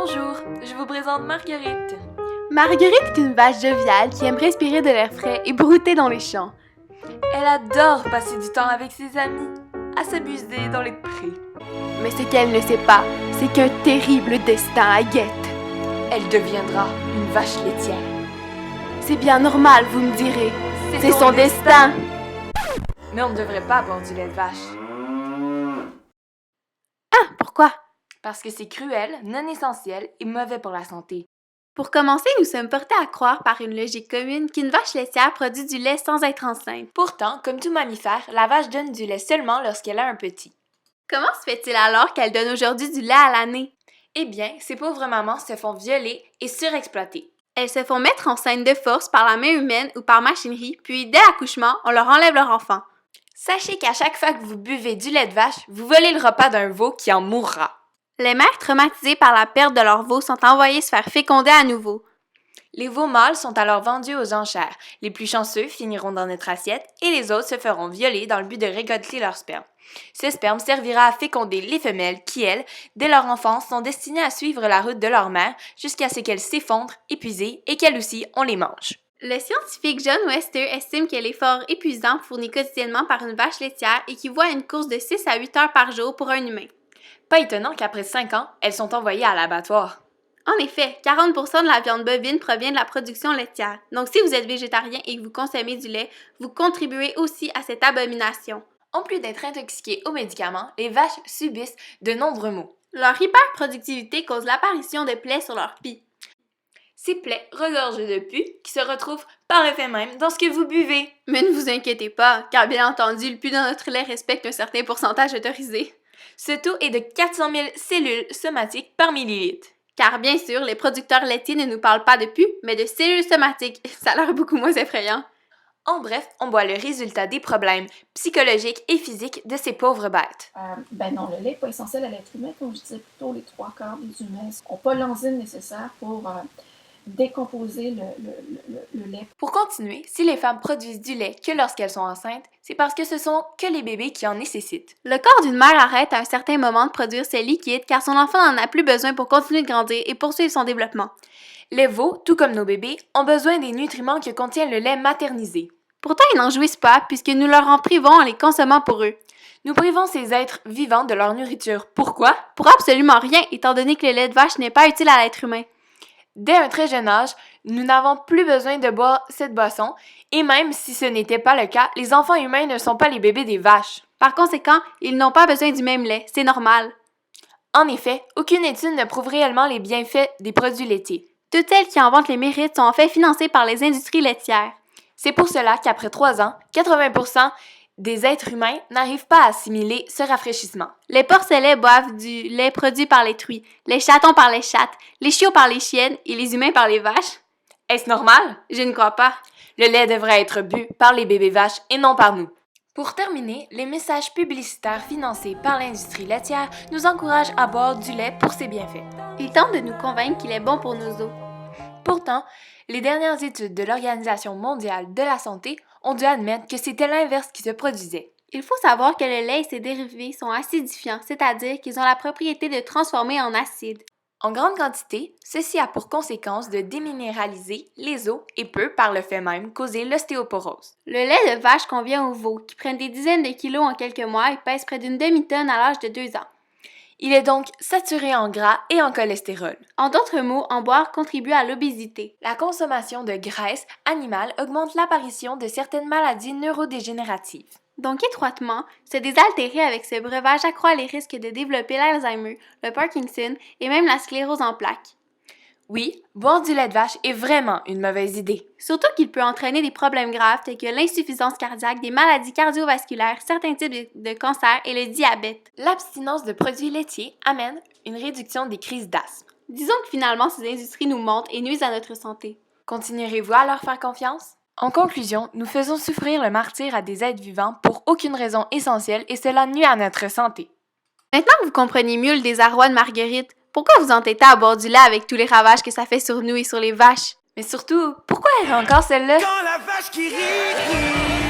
Bonjour, je vous présente Marguerite. Marguerite est une vache joviale qui aime respirer de l'air frais et brouter dans les champs. Elle adore passer du temps avec ses amis, à s'amuser dans les prés. Mais ce qu'elle ne sait pas, c'est qu'un terrible destin la guette. Elle deviendra une vache laitière. C'est bien normal, vous me direz. C'est son destin. Mais on ne devrait pas boire du lait de vache. Ah, pourquoi? Parce que c'est cruel, non essentiel et mauvais pour la santé. Pour commencer, nous sommes portés à croire par une logique commune qu'une vache laitière produit du lait sans être enceinte. Pourtant, comme tout mammifère, la vache donne du lait seulement lorsqu'elle a un petit. Comment se fait-il alors qu'elle donne aujourd'hui du lait à l'année? Eh bien, ces pauvres mamans se font violer et surexploiter. Elles se font mettre enceinte de force par la main humaine ou par machinerie, puis dès l'accouchement, on leur enlève leur enfant. Sachez qu'à chaque fois que vous buvez du lait de vache, vous volez le repas d'un veau qui en mourra. Les mères traumatisées par la perte de leur veau sont envoyées se faire féconder à nouveau. Les veaux mâles sont alors vendus aux enchères. Les plus chanceux finiront dans notre assiette et les autres se feront violer dans le but de récolter leur sperme. Ce sperme servira à féconder les femelles qui, elles, dès leur enfance, sont destinées à suivre la route de leur mère jusqu'à ce qu'elles s'effondrent, épuisées, et qu'elles aussi, on les mange. Le scientifique John Wester estime que l'effort épuisant fourni quotidiennement par une vache laitière équivaut à une course de 6 à 8 heures par jour pour un humain. Pas étonnant qu'après 5 ans, elles sont envoyées à l'abattoir. En effet, 40% de la viande bovine provient de la production laitière. Donc si vous êtes végétarien et que vous consommez du lait, vous contribuez aussi à cette abomination. En plus d'être intoxiquées aux médicaments, les vaches subissent de nombreux maux. Leur hyperproductivité cause l'apparition de plaies sur leur pie. Ces plaies regorgent de pus qui se retrouvent par effet même dans ce que vous buvez. Mais ne vous inquiétez pas, car bien entendu, le pus dans notre lait respecte un certain pourcentage autorisé. Ce taux est de 400 000 cellules somatiques par millilitre. Car bien sûr, les producteurs laitiers ne nous parlent pas de pus, mais de cellules somatiques. Ça a l'air beaucoup moins effrayant. En bref, on voit le résultat des problèmes psychologiques et physiques de ces pauvres bêtes. Non, le lait n'est pas essentiel à l'être humain. Comme je disais plus tôt, les 3/4 des humains n'ont pas l'enzyme nécessaire pour décomposer le lait. Pour continuer, si les femmes produisent du lait que lorsqu'elles sont enceintes, c'est parce que ce sont que les bébés qui en nécessitent. Le corps d'une mère arrête à un certain moment de produire ces liquides car son enfant n'en a plus besoin pour continuer de grandir et poursuivre son développement. Les veaux, tout comme nos bébés, ont besoin des nutriments que contient le lait maternisé. Pourtant, ils n'en jouissent pas puisque nous leur en privons en les consommant pour eux. Nous privons ces êtres vivants de leur nourriture. Pourquoi? Pour absolument rien, étant donné que le lait de vache n'est pas utile à l'être humain. Dès un très jeune âge, nous n'avons plus besoin de boire cette boisson, et même si ce n'était pas le cas, les enfants humains ne sont pas les bébés des vaches. Par conséquent, ils n'ont pas besoin du même lait, c'est normal. En effet, aucune étude ne prouve réellement les bienfaits des produits laitiers. Toutes celles qui en vantent les mérites sont en fait financées par les industries laitières. C'est pour cela qu'après 3 ans, 80% des êtres humains n'arrivent pas à assimiler ce rafraîchissement. Les porcelets boivent du lait produit par les truies, les chatons par les chattes, les chiots par les chiennes et les humains par les vaches. Est-ce normal? Je ne crois pas. Le lait devrait être bu par les bébés vaches et non par nous. Pour terminer, les messages publicitaires financés par l'industrie laitière nous encouragent à boire du lait pour ses bienfaits. Ils tentent de nous convaincre qu'il est bon pour nos os. Pourtant, les dernières études de l'Organisation mondiale de la santé ont dû admettre que c'était l'inverse qui se produisait. Il faut savoir que le lait et ses dérivés sont acidifiants, c'est-à-dire qu'ils ont la propriété de transformer en acide. En grande quantité, ceci a pour conséquence de déminéraliser les os et peut, par le fait même, causer l'ostéoporose. Le lait de vache convient aux veaux, qui prennent des dizaines de kilos en quelques mois et pèsent près d'une demi-tonne à l'âge de 2 ans. Il est donc saturé en gras et en cholestérol. En d'autres mots, en boire contribue à l'obésité. La consommation de graisse animale augmente l'apparition de certaines maladies neurodégénératives. Donc étroitement, se désaltérer avec ce breuvage accroît les risques de développer l'Alzheimer, le Parkinson et même la sclérose en plaques. Oui, boire du lait de vache est vraiment une mauvaise idée. Surtout qu'il peut entraîner des problèmes graves tels que l'insuffisance cardiaque, des maladies cardiovasculaires, certains types de cancers et le diabète. L'abstinence de produits laitiers amène une réduction des crises d'asthme. Disons que finalement, ces industries nous mentent et nuisent à notre santé. Continuerez-vous à leur faire confiance? En conclusion, nous faisons souffrir le martyre à des êtres vivants pour aucune raison essentielle et cela nuit à notre santé. Maintenant que vous comprenez mieux le désarroi de Marguerite, pourquoi vous entêtez à boire du lait avec tous les ravages que ça fait sur nous et sur les vaches? Mais surtout, pourquoi elle est encore celle-là? Quand la vache qui rit.